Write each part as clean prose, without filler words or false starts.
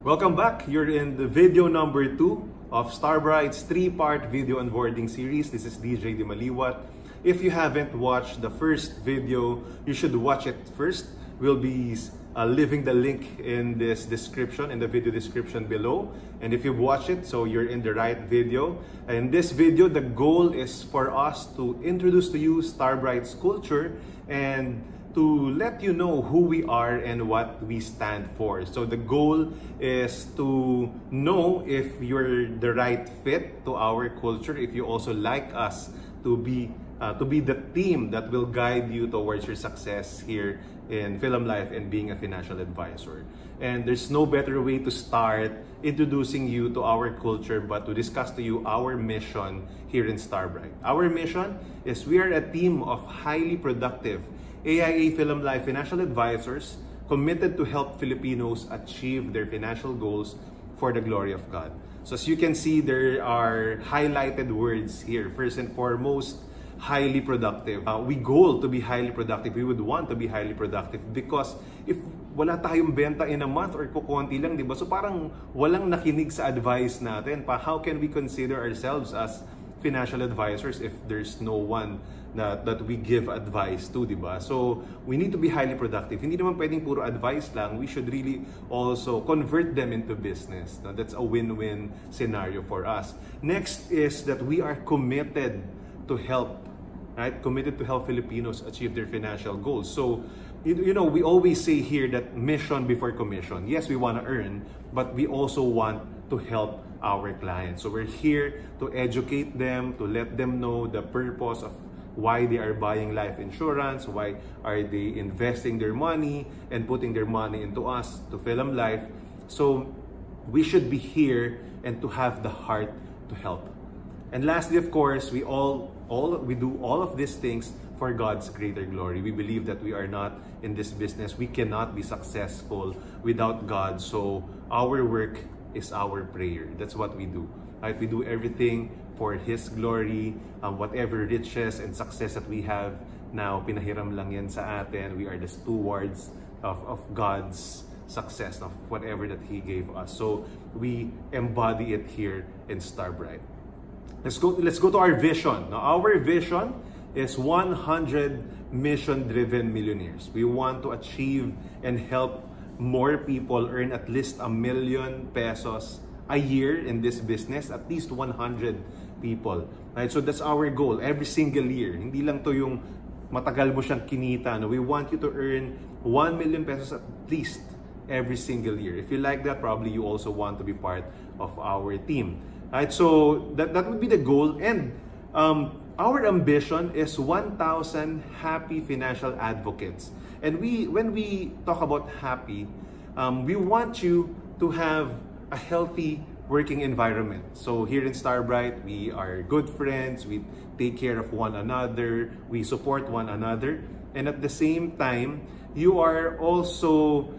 Welcome back. You're in the video number 2 of Starbright's 3-part video onboarding series. This is DJ Di Maliwat. If you haven't watched the first video, you should watch it first. We'll be leaving the link in this description, in the video description below. And if you've watched it, so you're in the right video. In this video, the goal is for us to introduce to you Starbright's culture and to let you know who we are and what we stand for. So the goal is to know if you're the right fit to our culture, if you also like us to be the team that will guide you towards your success here in Film Life and being a financial advisor. And there's no better way to start introducing you to our culture but to discuss to you our mission here in Starbright. Our mission is we are a team of highly productive AIA Film Life financial advisors committed to help Filipinos achieve their financial goals for the glory of God. So as you can see, there are highlighted words here. First and foremost, highly productive. We goal to be highly productive. We would want to be highly productive because if wala tayong benta in a month or kukunti lang, di ba? So parang walang nakinig sa advice natin. How can we consider ourselves as financial advisors if there's no one that we give advice to, di ba? So we need to be highly productive. Hindi naman pwedeng puro advice lang. We should really also convert them into business. Now, that's a win-win scenario for us. Next is that we are committed to help, right? Committed to help Filipinos achieve their financial goals. So, you know, we always say here that mission before commission. Yes, we want to earn, but we also want to help our clients. So we're here to educate them, to let them know the purpose of why they are buying life insurance, why are they investing their money and putting their money into us, to Film Life. So we should be here and to have the heart to help. And lastly, of course, we do all of these things for God's greater glory. We believe that we are not in this business. We cannot be successful without God. So our work is our prayer. That's what we do. Right? We do everything for His glory. Whatever riches and success that we have now, pinahiram lang yan sa atin. We are the stewards of God's success, of whatever that He gave us. So we embody it here in Starbright. Let's go to our vision. Now, our vision is 100 mission-driven millionaires. We want to achieve and help more people earn at least ₱1 million a year in this business, at least 100 people. Right? So that's our goal every single year. Hindi lang to yung matagal mo siyang kinita. No? We want you to earn ₱1 million at least every single year. If you like that, probably you also want to be part of our team. Right? So that would be the goal. And our ambition is 1,000 happy financial advocates. And when we talk about happy, we want you to have a healthy working environment. So here in Starbright, we are good friends, we take care of one another, we support one another, and at the same time, you are also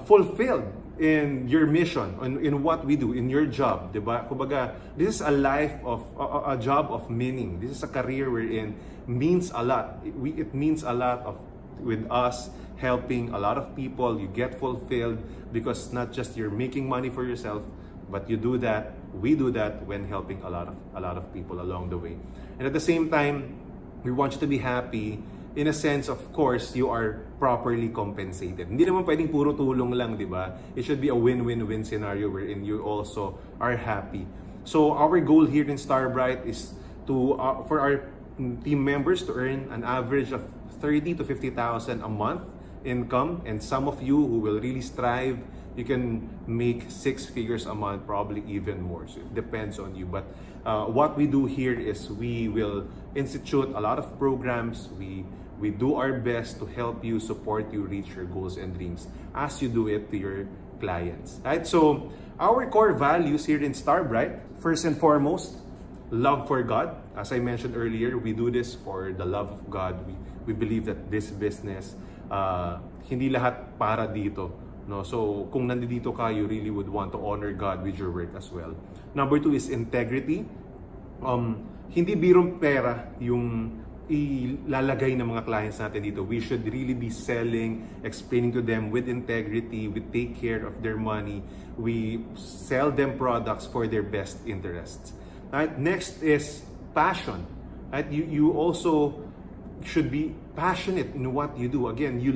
fulfilled in your mission, in what we do, in your job, diba? Kumbaga, this is a life of a job of meaning. This is a career wherein means a lot. It means a lot with us helping a lot of people. You get fulfilled because not just you're making money for yourself, but you do that, we do that when helping a lot of people along the way. And at the same time, we want you to be happy in a sense, of course, you are properly compensated. Hindi naman pwedeng puro tulong lang, di ba? It should be a win-win-win scenario wherein you also are happy. So our goal here in Starbright is to for our team members to earn an average of 30,000 to 50,000 a month income, and some of you who will really strive, you can make 6 figures a month, probably even more. So it depends on you. But what we do here is we will institute a lot of programs. We do our best to help you, support you reach your goals and dreams as you do it to your clients. Right? So our core values here in Starbright, first and foremost, love for God. As I mentioned earlier, we do this for the love of God. We believe that this business, hindi lahat para dito. No? So kung nandito ka, you really would want to honor God with your work as well. Number 2 is integrity. Hindi birong pera yung ilalagay ng mga clients natin dito. We should really be selling, explaining to them with integrity, we take care of their money, we sell them products for their best interests. Right? Next is passion. Right? You also should be passionate in what you do. Again, you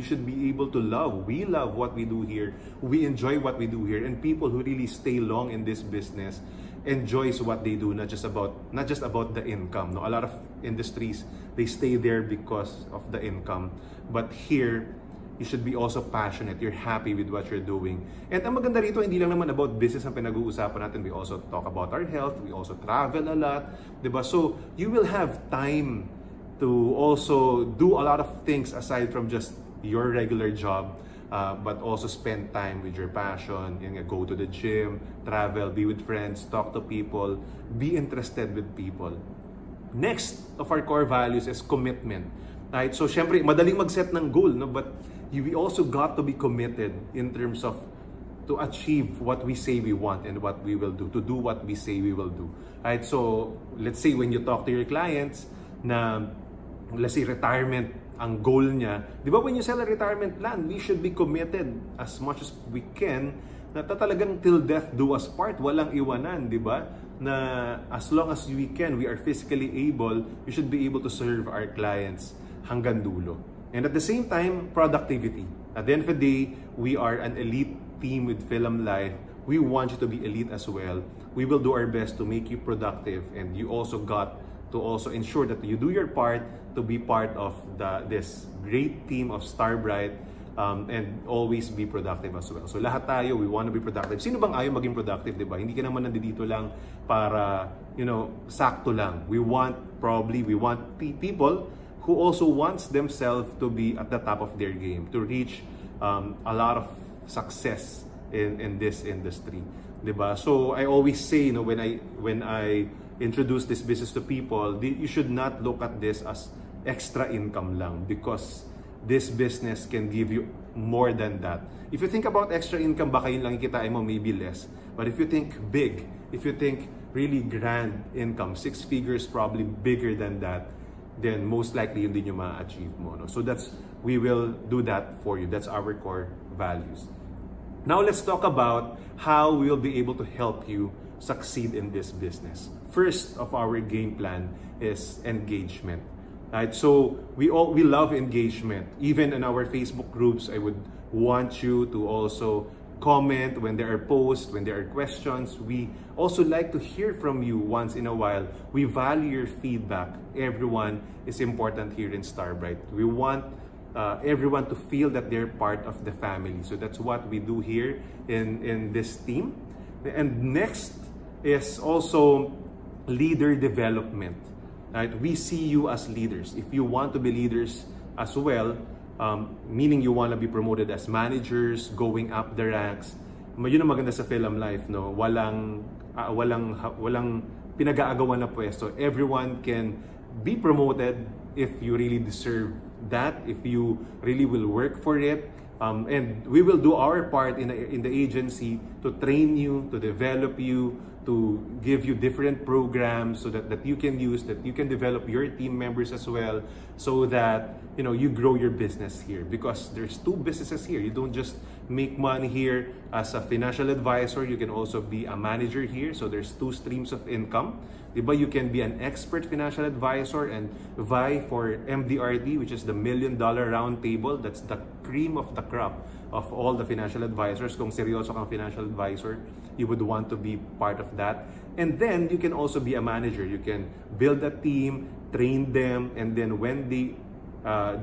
should be able to love. We love what we do here. We enjoy what we do here. And people who really stay long in this business enjoys what they do, not just about the income. No, a lot of industries, they stay there because of the income. But here, you should be also passionate. You're happy with what you're doing. And ang maganda rito, hindi lang naman about business ang pinag-uusapan natin. We also talk about our health. We also travel a lot. Diba? So, you will have time to also do a lot of things aside from just your regular job. But also spend time with your passion, go to the gym, travel, be with friends, talk to people, be interested with people. Next of our core values is commitment. Right? So, syempre, madaling mag-set ng goal, no? But we also got to be committed in terms of to achieve what we say we want and what we will do, to do what we say we will do. Right? So, let's say when you talk to your clients na, let's say, retirement ang goal niya, di ba, when you sell a retirement plan, we should be committed as much as we can na talagang till death do us part, walang iwanan, di ba? Na as long as we can, we are physically able, we should be able to serve our clients hanggang dulo. And at the same time, productivity. At the end of the day, we are an elite team with Film Life. We want you to be elite as well. We will do our best to make you productive, and you also got to also ensure that you do your part to be part of this great team of Starbright, and always be productive as well. So lahat tayo, we want to be productive. Sino bang ayaw maging productive, di ba? Hindi ka naman nandito lang para, sakto lang. We want people who also wants themselves to be at the top of their game, to reach a lot of success in this industry, di ba? So I always say, when I introduce this business to people, you should not look at this as extra income lang, because this business can give you more than that. If you think about extra income, baka yun lang ikitain mo, maybe less. But if you think big, if you think really grand income, 6 figures, probably bigger than that, then most likely yun din yung ma-achieve mo. No? So we will do that for you. That's our core values. Now let's talk about how we will be able to help you succeed in this business. First of our game plan is engagement. Right? So we love engagement. Even in our Facebook groups, I would want you to also comment when there are posts, when there are questions. We also like to hear from you once in a while. We value your feedback. Everyone is important here in Starbright. We want everyone to feel that they're part of the family. So that's what we do here in this team. And next is also leader development. Right? We see you as leaders. If you want to be leaders as well, meaning you want to be promoted as managers, going up the ranks, yun ang maganda sa Film Life, no? Walang pinag-aagawan na pwesto. Everyone can be promoted if you really deserve that, if you really will work for it. And we will do our part in the agency to train you, to develop you, to give you different programs so that you can use, that you can develop your team members as well, so that you grow your business here. Because there's 2 businesses here. You don't just make money here as a financial advisor, you can also be a manager here. So there's 2 streams of income. Diba? You can be an expert financial advisor and vie for MDRT, which is the $1 million round table. That's the cream of the crop of all the financial advisors. Kung seryoso kang financial advisor, you would want to be part of that. And then you can also be a manager. You can build a team, train them, and then when they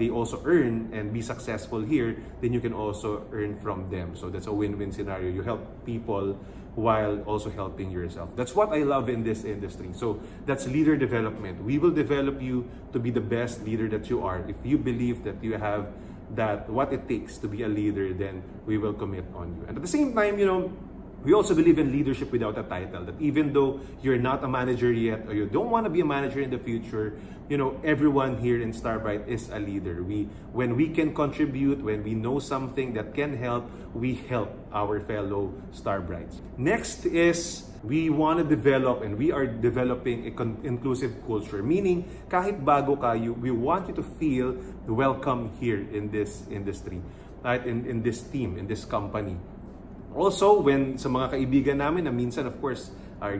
also earn and be successful here, then you can also earn from them. So that's a win-win scenario. You help people while also helping yourself. That's what I love in this industry. So that's leader development. We will develop you to be the best leader that you are. If you believe that you have what it takes to be a leader, then we will commit on you. And at the same time, We also believe in leadership without a title, that even though you're not a manager yet or you don't want to be a manager in the future, everyone here in Starbright is a leader. When we can contribute, when we know something that can help, we help our fellow Starbrights. Next is we want to develop, and we are developing an inclusive culture, meaning kahit bago kayo, we want you to feel welcome here in this industry, right? In this team, in this company. Also, when sa mga kaibigan namin na minsan, of course, are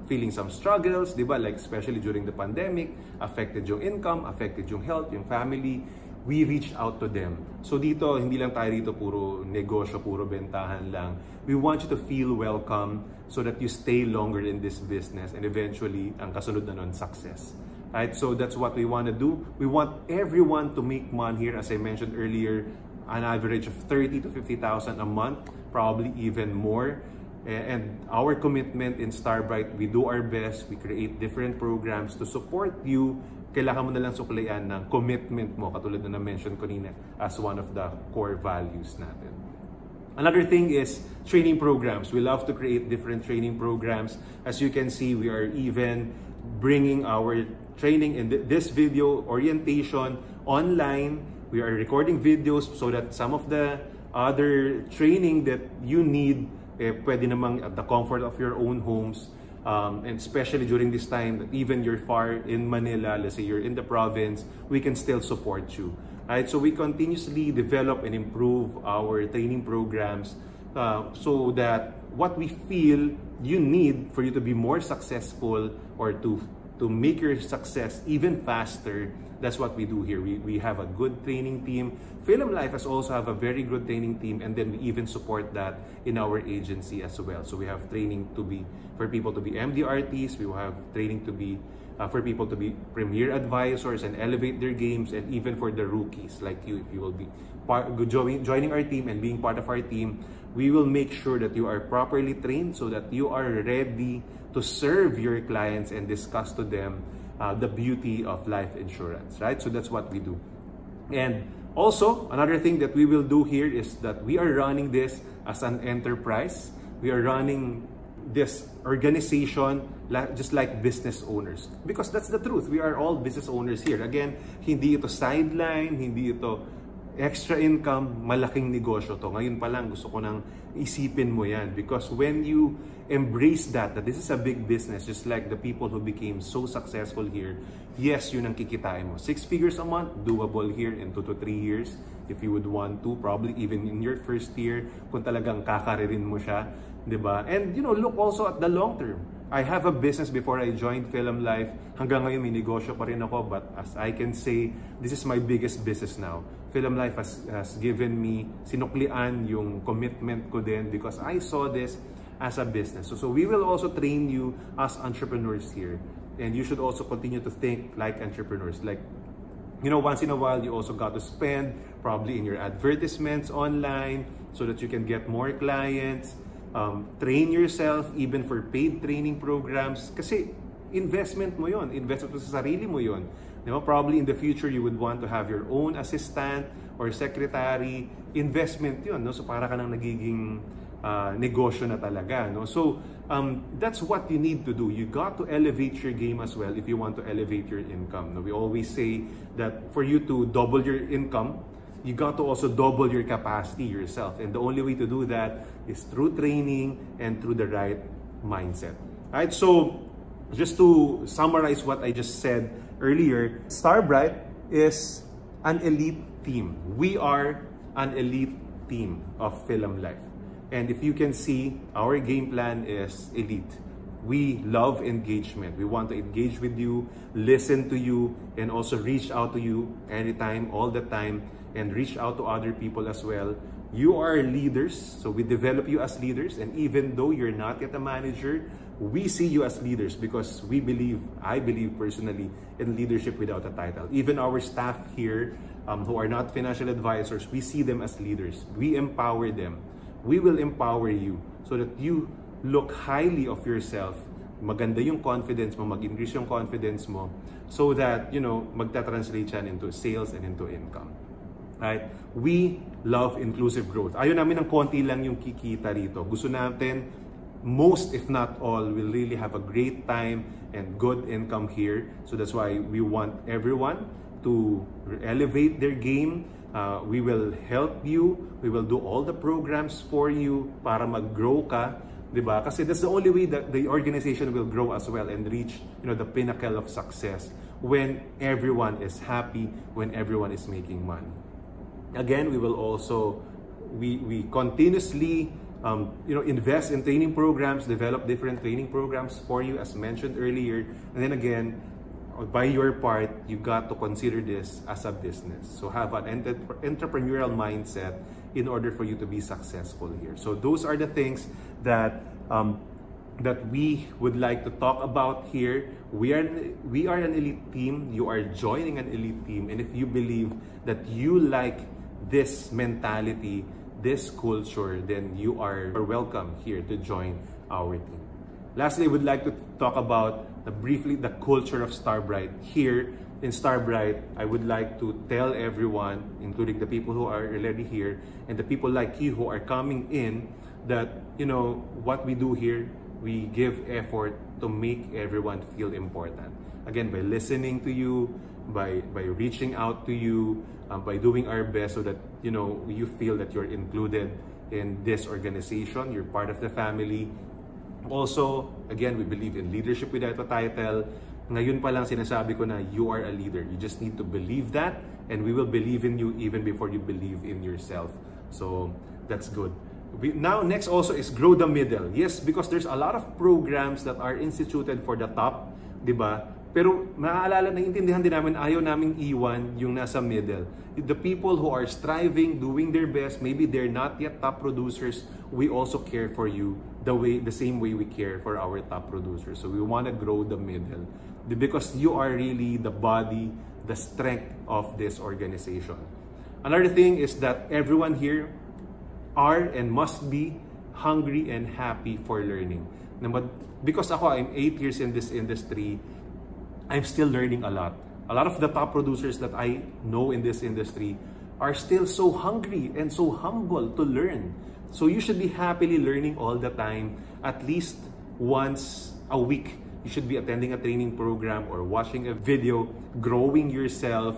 feeling some struggles, di ba? Like especially during the pandemic, affected yung income, affected yung health, yung family, we reach out to them. So dito, hindi lang tayo dito puro negosyo, puro bentahan lang. We want you to feel welcome so that you stay longer in this business and eventually, ang kasunod na nun, success. Right? So that's what we want to do. We want everyone to make money here, as I mentioned earlier, an average of 30 to 50,000 a month, probably even more. And our commitment in Starbright, we do our best, we create different programs to support you. Kailangan mo na lang suklayan ng commitment mo, katulad na na-mention ko nina, as one of the core values natin. Another thing is training programs. We love to create different training programs. As you can see, we are even bringing our training in this video orientation online. We are recording videos so that some of the other training that you need, pwede namang at the comfort of your own homes, and especially during this time that even you're far in Manila, let's say you're in the province, we can still support you. Right? So we continuously develop and improve our training programs so that what we feel you need for you to be more successful or to make your success even faster, that's what we do here. We have a good training team. Film Life has also have a very good training team, and then we even support that in our agency as well. So we have training for people to be MDRTs. We will have training to be for people to be premier advisors and elevate their games, and even for the rookies like you, if you will be joining our team and being part of our team, we will make sure that you are properly trained so that you are ready to serve your clients and discuss to them the beauty of life insurance, right? So that's what we do. And also, another thing that we will do here is that we are running this as an enterprise. We are running this organization just like business owners. Because that's the truth. We are all business owners here. Again, hindi ito sideline, hindi ito extra income, malaking negosyo to. Ngayon pa lang, gusto ko nang isipin mo yan. Because when you embrace that this is a big business, just like the people who became so successful here, yes, yun ang kikitain mo. 6 figures a month, doable here in 2 to 3 years. If you would want to, probably even in your first year, kung talagang kakaririn mo siya, diba? And look also at the long term. I have a business before I joined Film Life. Hanggang ngayon may negosyo pa rin ako, but as I can say, this is my biggest business now. Film Life has given me, sinuklian yung commitment ko din because I saw this as a business. So we will also train you as entrepreneurs here. And you should also continue to think like entrepreneurs. Like, once in a while, you also got to spend probably in your advertisements online so that you can get more clients. Train yourself even for paid training programs. Kasi investment mo yon, investment mo sa sarili mo yon. Probably in the future, you would want to have your own assistant or secretary. Investment yon, no? So para ka nang nagiging negosyo na talaga, no? So that's what you need to do. You got to elevate your game as well if you want to elevate your income, no? We always say that for you to double your income, you got to also double your capacity yourself. And the only way to do that is through training and through the right mindset. Alright, so just to summarize what I just said earlier, Starbright is an elite team. We are an elite team of Film Life. And if you can see, our game plan is elite. We love engagement. We want to engage with you, listen to you, and also reach out to you anytime, all the time, and reach out to other people as well. You are leaders, so we develop you as leaders, and even though you're not yet a manager, we see you as leaders because I believe personally in leadership without a title. Even our staff here who are not financial advisors, we see them as leaders. We empower them. We will empower you so that you look highly of yourself. Maganda yung confidence mo, mag-increase yung confidence mo so that, magta-translate yan into sales and into income. Right? We love inclusive growth. Ayaw namin ng konti lang yung kikita rito. Gusto natin, most if not all, will really have a great time and good income here. So that's why we want everyone to elevate their game. We will help you. We will do all the programs for you para mag-grow ka. Diba? Kasi that's the only way that the organization will grow as well and reach, the pinnacle of success when everyone is happy, when everyone is making money. Again, we will also, we continuously, invest in training programs, develop different training programs for you as mentioned earlier. And then again, by your part, you got to consider this as a business. So have an entrepreneurial mindset in order for you to be successful here. So those are the things that that we would like to talk about here. We are an elite team. You are joining an elite team, and if you believe that you like this mentality, this culture, then you are welcome here to join our team. Lastly, I would like to talk about briefly the culture of Starbright. Here in Starbright, I would like to tell everyone, including the people who are already here and the people like you who are coming in, that what we do here, we give effort to make everyone feel important. Again, by listening to you, by reaching out to you, by doing our best so that you feel that you're included in this organization, you're part of the family. Also, again, we believe in leadership without a title. Ngayon pa lang sinasabi ko na you are a leader. You just need to believe that, and we will believe in you even before you believe in yourself. So that's good. Now, next also is grow the middle. Yes, because there's a lot of programs that are instituted for the top, di ba? Pero maaalala, naiintindihan din namin, ayaw naming iwan yung nasa middle. The people who are striving, doing their best, maybe they're not yet top producers, we also care for you the same way we care for our top producers. So we want to grow the middle because you are really the body, the strength of this organization. Another thing is that everyone here are and must be hungry and happy for learning. Because ako, I'm 8 years in this industry, I'm still learning a lot. A lot of the top producers that I know in this industry are still so hungry and so humble to learn. So you should be happily learning all the time, at least once a week. You should be attending a training program or watching a video, growing yourself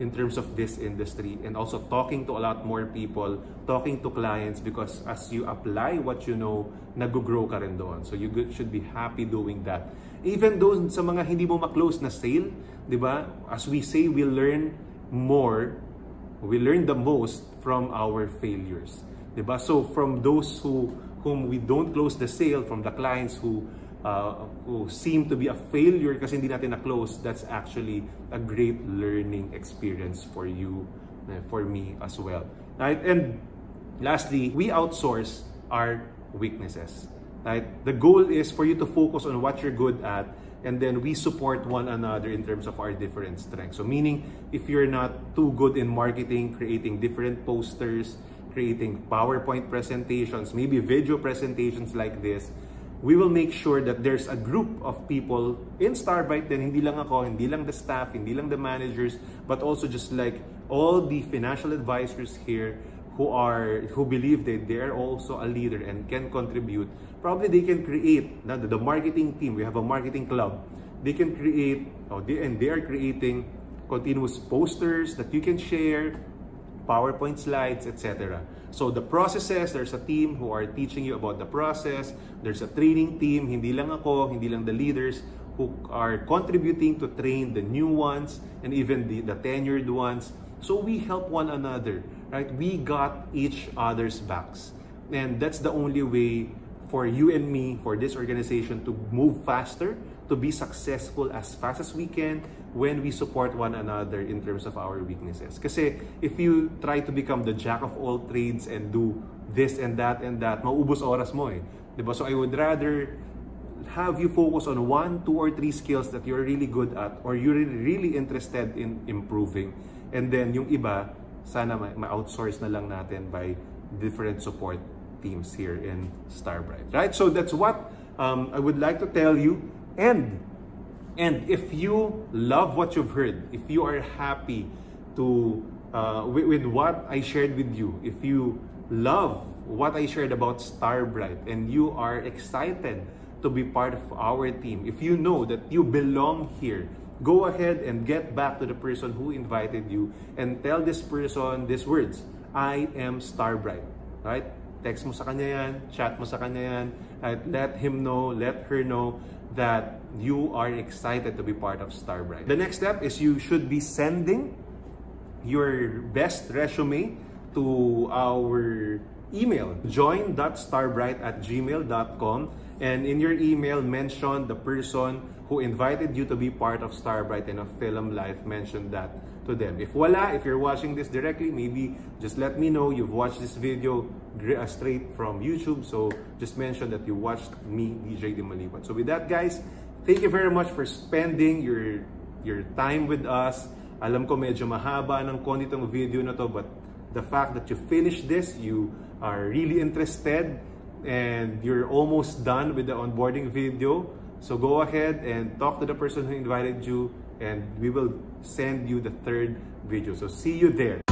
in terms of this industry, and also talking to a lot more people, talking to clients, because as you apply what you know, nag-grow ka rin doon. So you should be happy doing that. Even though sa mga hindi mo ma-close na sale, di ba? As we say, we learn more, we learn the most from our failures. Di ba? So from those whom we don't close the sale, from the clients who seem to be a failure kasi hindi natin na-close, that's actually a great learning experience for you, for me as well. Right? And lastly, we outsource our weaknesses. Right? The goal is for you to focus on what you're good at, and then we support one another in terms of our different strengths. So meaning, if you're not too good in marketing, creating different posters, creating PowerPoint presentations, maybe video presentations like this, we will make sure that there's a group of people in Starbright, then hindi lang ako, hindi lang the staff, hindi lang the managers, but also just like all the financial advisors here who believe that they are also a leader and can contribute. Probably they can create the marketing team. We have a marketing club. They can create, and they are creating continuous posters that you can share, PowerPoint slides, etc. So the processes, there's a team who are teaching you about the process. There's a training team, hindi lang ako, hindi lang the leaders, who are contributing to train the new ones and even the tenured ones. So we help one another, right? We got each other's backs. And that's the only way for you and me, for this organization to move faster, to be successful as fast as we can when we support one another in terms of our weaknesses. Kasi if you try to become the jack of all trades and do this and that, maubos oras mo eh. Diba? So I would rather have you focus on 1, 2, or 3 skills that you're really good at or you're really interested in improving. And then yung iba, sana ma-outsource na lang natin by different support teams here in Starbright. Right? So that's what I would like to tell you. And if you love what you've heard, if you are happy to with what I shared with you. If you love what I shared about Starbright and you are excited to be part of our team, if you know that you belong here, go ahead and get back to the person who invited you and tell this person these words: I am Starbright. Right? Text mo sa kanya yan, chat mo sa kanya yan, at let him know, let her know that you are excited to be part of Starbright. The next step is you should be sending your best resume to our email, join.starbright@gmail.com, and in your email mention the person who invited you to be part of Starbright and of Film Life. Mention that to them. If you're watching this directly, maybe just let me know you've watched this video straight from YouTube. So just mention that you watched me, DJ Di Maliwat. So with that, guys, thank you very much for spending your time with us. Alam ko medyo mahaba ng konti itong video na to, but the fact that you finished this, you are really interested, and you're almost done with the onboarding video. So go ahead and talk to the person who invited you, and we will send you the third video. So see you there.